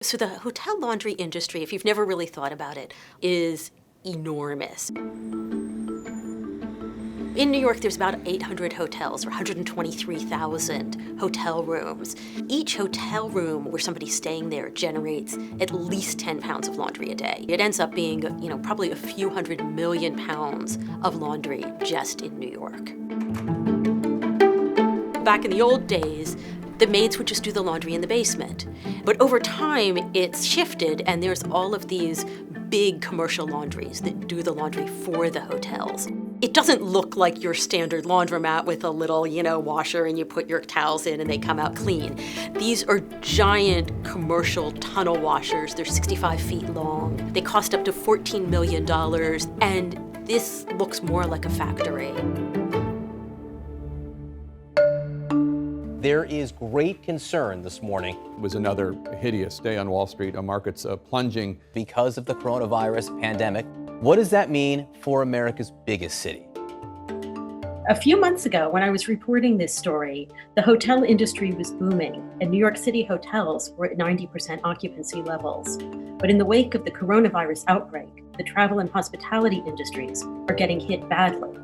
So the hotel laundry industry, if you've never really thought about it, is enormous. In New York, there's about 800 hotels, or 123,000 hotel rooms. Each hotel room where somebody's staying there generates at least 10 pounds of laundry a day. It ends up being, probably a few 100 million pounds of laundry just in New York. Back in the old days, the maids would just do the laundry in the basement. But over time, it's shifted, and there's all of these big commercial laundries that do the laundry for the hotels. It doesn't look like your standard laundromat with a little, washer, and you put your towels in and they come out clean. These are giant commercial tunnel washers. They're 65 feet long. They cost up to $14 million, and this looks more like a factory. There is great concern this morning. It was another hideous day on Wall Street. Markets plunging. Because of the coronavirus pandemic. What does that mean for America's biggest city? A few months ago, when I was reporting this story, the hotel industry was booming, and New York City hotels were at 90% occupancy levels. But in the wake of the coronavirus outbreak, the travel and hospitality industries are getting hit badly.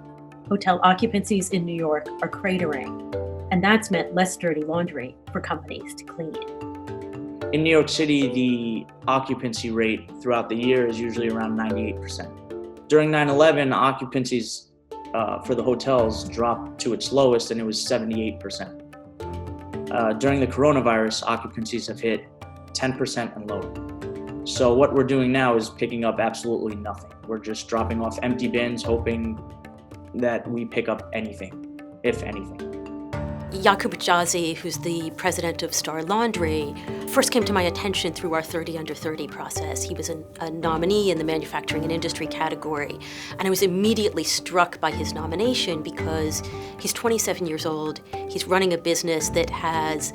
Hotel occupancies in New York are cratering, and that's meant less dirty laundry for companies to clean. In New York City, the occupancy rate throughout the year is usually around 98%. During 9/11, occupancies for the hotels dropped to its lowest, and it was 78%. During the coronavirus, occupancies have hit 10% and lower. So what we're doing now is picking up absolutely nothing. We're just dropping off empty bins, hoping that we pick up anything, if anything. Yaakoub Hijazi, who's the president of Star Laundry, first came to my attention through our 30 Under 30 process. He was a nominee in the manufacturing and industry category, and I was immediately struck by his nomination because he's 27 years old, he's running a business that has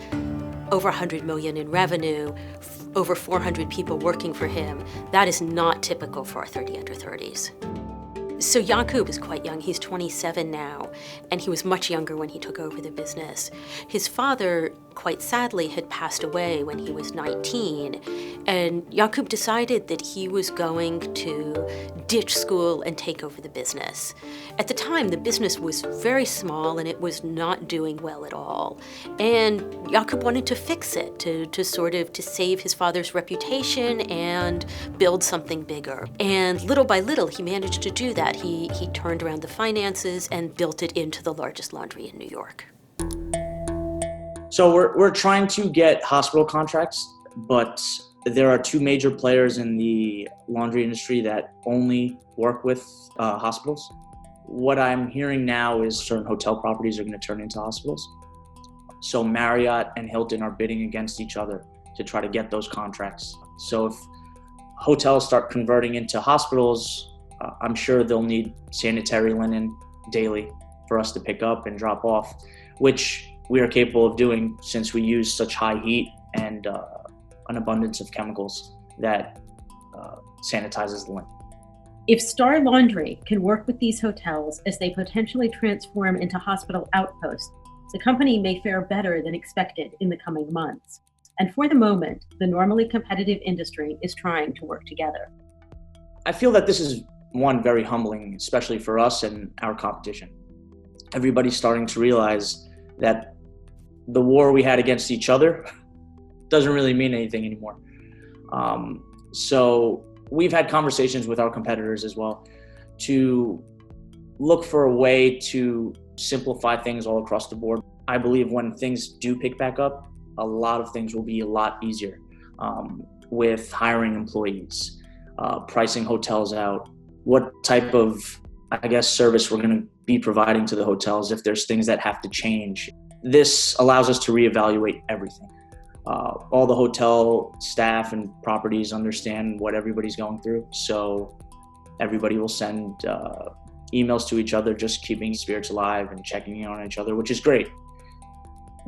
over $100 million in revenue, over 400 people working for him. That is not typical for our 30 Under 30s. So Yaakoub is quite young. He's 27 now, and he was much younger when he took over the business. His father, quite sadly, had passed away when he was 19, and Yaakoub decided that he was going to ditch school and take over the business. At the time, the business was very small and it was not doing well at all. And Yaakoub wanted to fix it, to save his father's reputation and build something bigger. And little by little, he managed to do that. He turned around the finances and built it into the largest laundry in New York. So we're trying to get hospital contracts, but there are two major players in the laundry industry that only work with hospitals. What I'm hearing now is certain hotel properties are going to turn into hospitals. So Marriott and Hilton are bidding against each other to try to get those contracts. So if hotels start converting into hospitals, I'm sure they'll need sanitary linen daily for us to pick up and drop off, which we are capable of doing since we use such high heat and an abundance of chemicals that sanitizes the linen. If Star Laundry can work with these hotels as they potentially transform into hospital outposts, the company may fare better than expected in the coming months. And for the moment, the normally competitive industry is trying to work together. I feel that this is one very humbling, especially for us and our competition. Everybody's starting to realize that the war we had against each other doesn't really mean anything anymore. So we've had conversations with our competitors as well to look for a way to simplify things all across the board. I believe when things do pick back up, a lot of things will be a lot easier with hiring employees, pricing hotels out, what type of, service we're going to be providing to the hotels if there's things that have to change. This allows us to reevaluate everything. All the hotel staff and properties understand what everybody's going through, so everybody will send emails to each other, just keeping spirits alive and checking in on each other, which is great.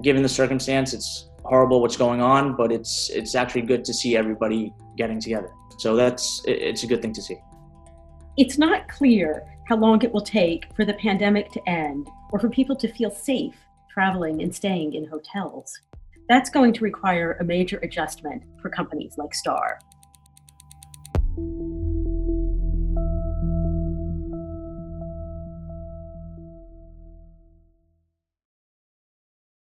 Given the circumstance, it's horrible what's going on, but it's actually good to see everybody getting together. So it's a good thing to see. It's not clear how long it will take for the pandemic to end or for people to feel safe traveling and staying in hotels. That's going to require a major adjustment for companies like Star.